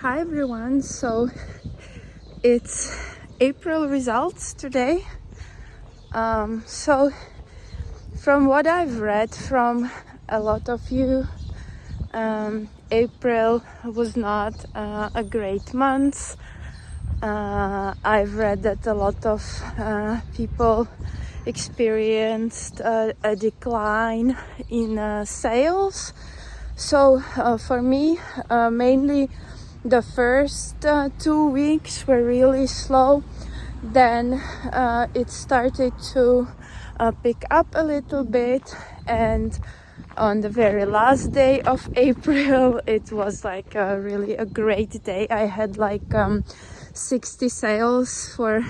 Hi everyone, so it's April results today. So from what I've read from a lot of you, April was not a great month. I've read that a lot of people experienced a decline in sales. So for me, mainly the first 2 weeks were really slow. Then it started to pick up a little bit, and on the very last day of April it was like really a great day. I had like 60 sales for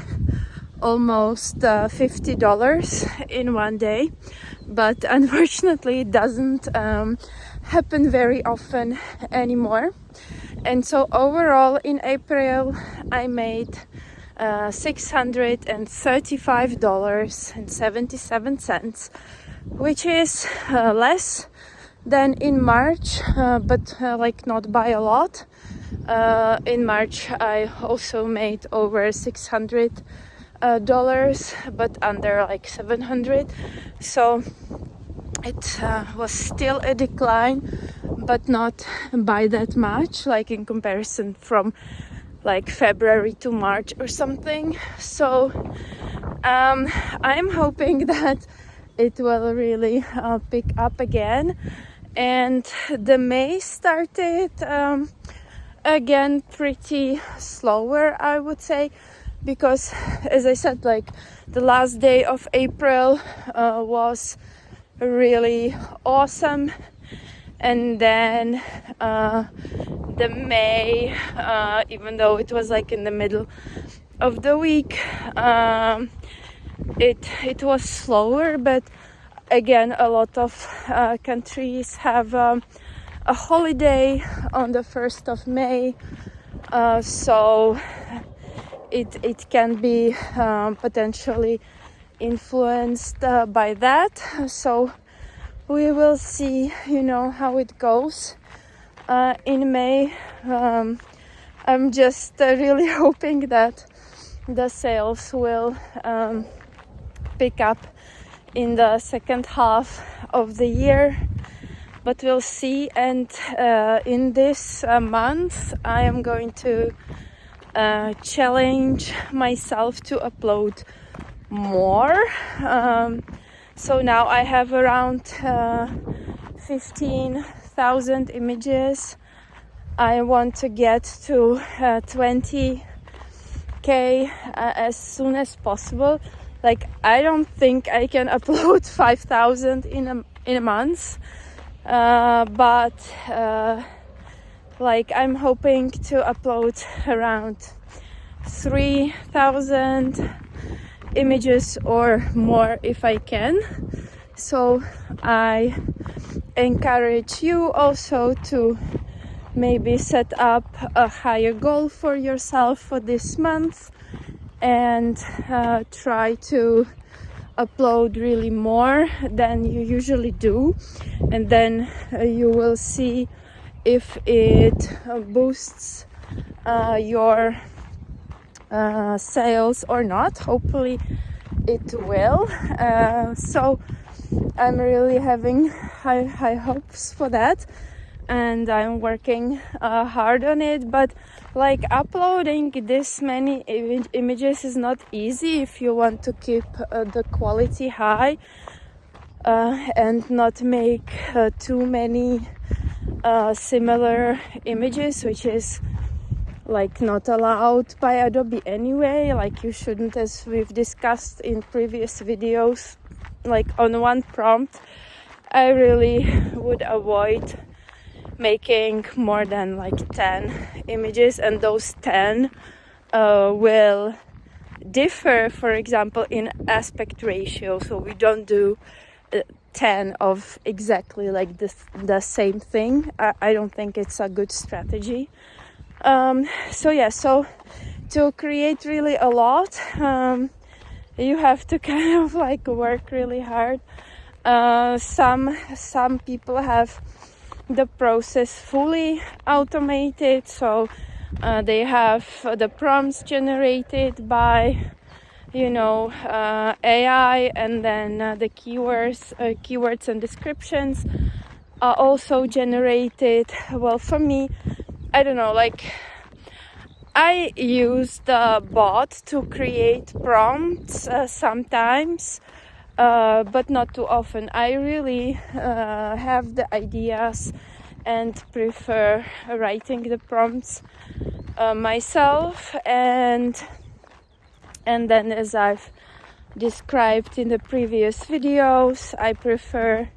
almost $50 in one day, but unfortunately it doesn't happen very often anymore. And so overall in April I made $635.77, which is less than in March, but like not by a lot. In March I also made over $600, but under like 700. So it was still a decline, but not by that much, like in comparison from like February to March or something. So I'm hoping that it will really pick up again. And the May started again pretty slower, I would say, because as I said, like the last day of April was really awesome, and then the May, even though it was like in the middle of the week, it was slower. But again, a lot of countries have a holiday on the 1st of May, so it can be potentially influenced by that. So we will see, how it goes in May. I'm just really hoping that the sales will pick up in the second half of the year, but we'll see. And in this month I am going to challenge myself to upload more. So now I have around 15,000 images. I want to get to 20k as soon as possible. Like, I don't think I can upload 5,000 in a month, but like I'm hoping to upload around 3,000 images or more if I can. So I encourage you also to maybe set up a higher goal for yourself for this month and try to upload really more than you usually do, and then you will see if it boosts your sales or not. Hopefully it will. So I'm really having high hopes for that, and I'm working hard on it. But like uploading this many images is not easy if you want to keep the quality high and not make too many similar images, which is like not allowed by Adobe anyway. Like you shouldn't, as we've discussed in previous videos, like on one prompt I really would avoid making more than like 10 images, and those 10 will differ, for example, in aspect ratio. So we don't do 10 of exactly like the same thing. I don't think it's a good strategy. So to create really a lot, you have to kind of like work really hard. Some people have the process fully automated, so They have the prompts generated by AI, and then the keywords and descriptions are also generated. Well, for me, I don't know, like I use the bot to create prompts sometimes, but not too often. I really have the ideas and prefer writing the prompts myself, and then, as I've described in the previous videos, I prefer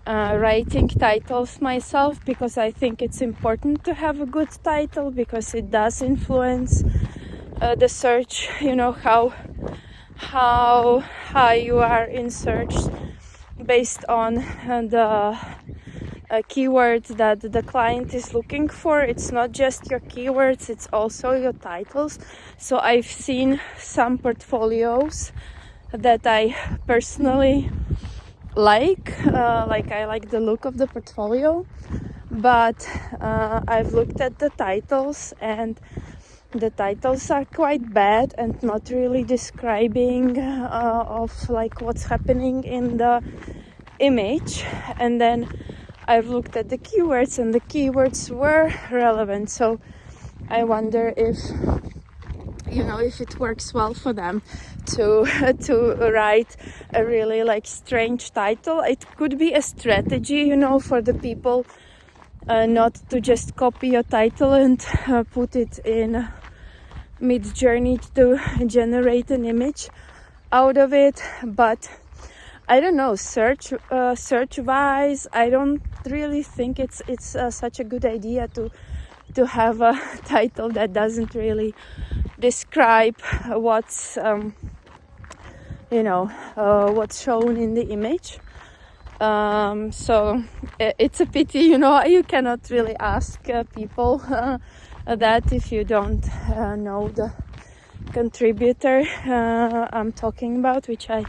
writing titles myself, because I think it's important to have a good title, because it does influence the search, how high you are in search based on the keywords that the client is looking for. It's not just your keywords, it's also your titles. So I've seen some portfolios that I personally like I like the look of the portfolio, but I've looked at the titles, and the titles are quite bad and not really describing of like what's happening in the image. And then I've looked at the keywords, and the keywords were relevant. So I wonder if it works well for them to write a really like strange title. It could be a strategy, for the people not to just copy your title and put it in Mid-Journey to generate an image out of it. But I don't know, search wise, I don't really think it's such a good idea to have a title that doesn't really describe what's what's shown in the image. So it's a pity, you cannot really ask people that if you don't know the contributor I'm talking about, which I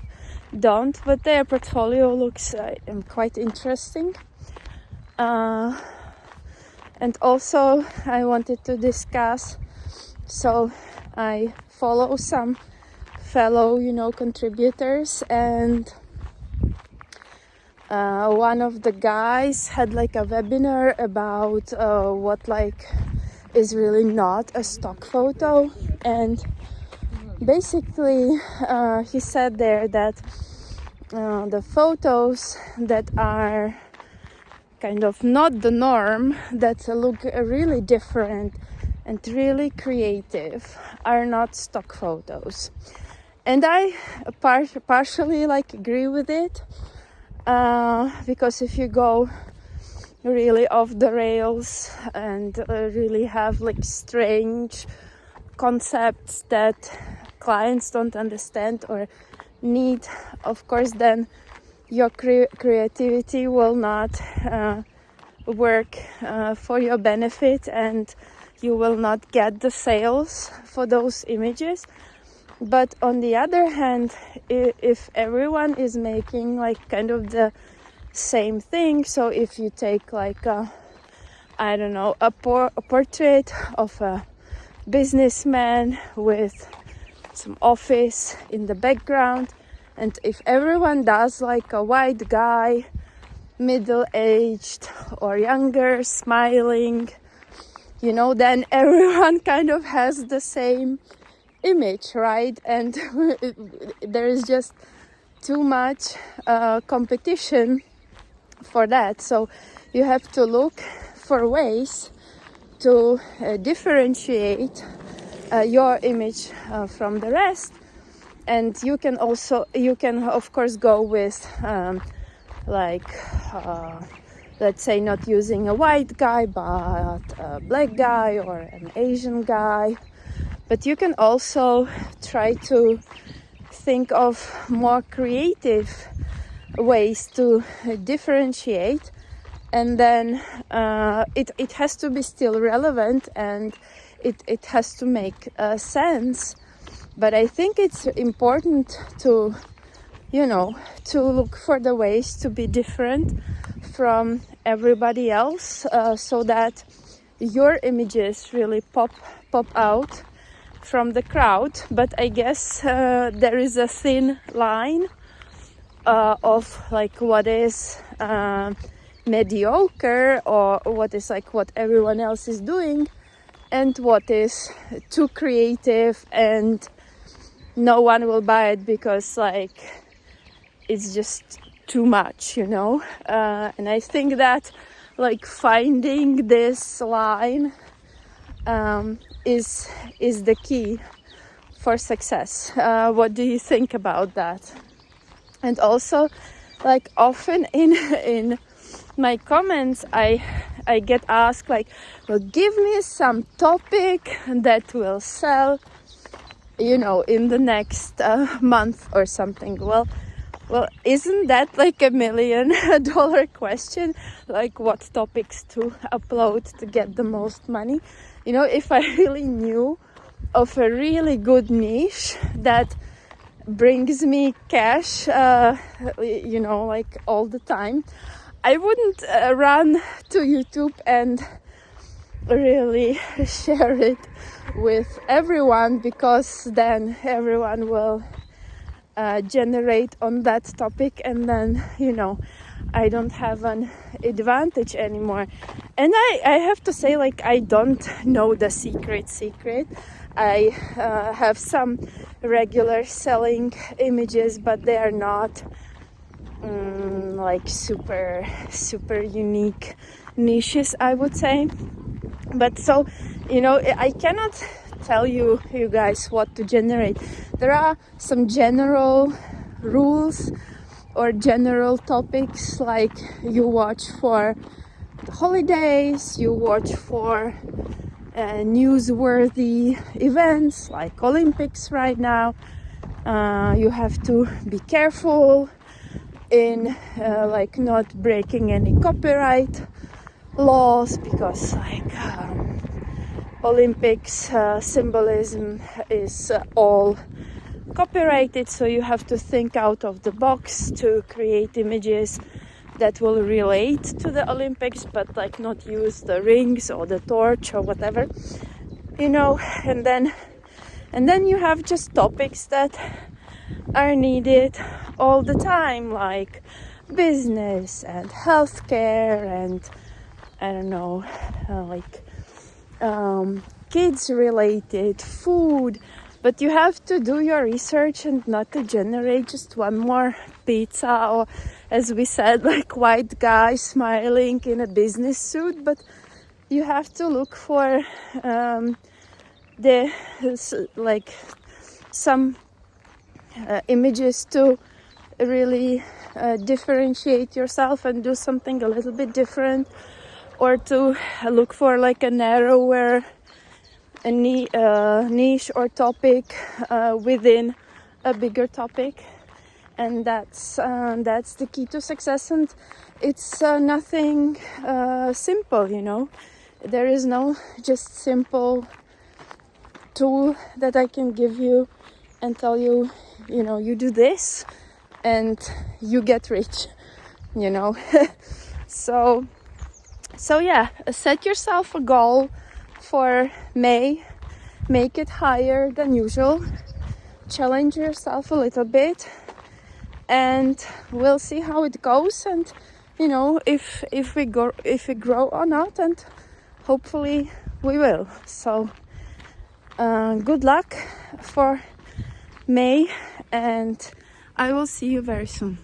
don't, but their portfolio looks quite interesting. And also I wanted to discuss, so I follow some fellow contributors, and one of the guys had like a webinar about what like is really not a stock photo. And basically he said there that the photos that are kind of not the norm, that look really different and really creative, are not stock photos. And I partially like agree with it, because if you go really off the rails and really have like strange concepts that clients don't understand or need, of course then your creativity will not work for your benefit, and you will not get the sales for those images. But on the other hand, if everyone is making like kind of the same thing, so if you take like a portrait of a businessman with some office in the background, and if everyone does like a white guy, middle-aged or younger, smiling, then everyone kind of has the same image, right? And there is just too much competition for that. So you have to look for ways to differentiate your image from the rest. And you can of course go with let's say not using a white guy but a black guy or an Asian guy. But you can also try to think of more creative ways to differentiate, and then it has to be still relevant, and it has to make sense. But I think it's important to look for the ways to be different from everybody else, so that your images really pop out from the crowd. But I guess there is a thin line of like what is mediocre, or what is like what everyone else is doing, and what is too creative and no one will buy it because like it's just too much, you know. And I think that like finding this line is the key for success. What do you think about that? And also, like often in my comments, I get asked like, well, give me some topic that will sell, you know, in the next month or something. Well, isn't that like $1 million question? Like what topics to upload to get the most money? You know, if I really knew of a really good niche that brings me cash, you know, like all the time, I wouldn't run to YouTube and really share it with everyone, because then everyone will generate on that topic, and then, you know, I don't have an advantage anymore. And I have to say, like, I don't know the secret. I have some regular selling images, but they are not like super unique niches, I would say. But so, you know, I cannot tell you guys what to generate. There are some general rules or general topics, like you watch for holidays, you watch for newsworthy events like Olympics right now. You have to be careful in like not breaking any copyright laws, because like Olympics symbolism is all copyrighted, so you have to think out of the box to create images that will relate to the Olympics, but like not use the rings or the torch or whatever, you know. And then you have just topics that are needed all the time, like business and healthcare and I don't know, like kids related, food. But you have to do your research and not to generate just one more pizza, or as we said, like white guy smiling in a business suit. But you have to look for the like some images to really differentiate yourself and do something a little bit different, or to look for like a narrower niche or topic within a bigger topic. And that's the key to success. And it's nothing simple, you know. There is no just simple tool that I can give you and tell you, you know, you do this and you get rich, you know. So yeah, set yourself a goal for May, make it higher than usual, challenge yourself a little bit, and we'll see how it goes, and you know, if we grow or not, and hopefully we will. So good luck for May, and I will see you very soon.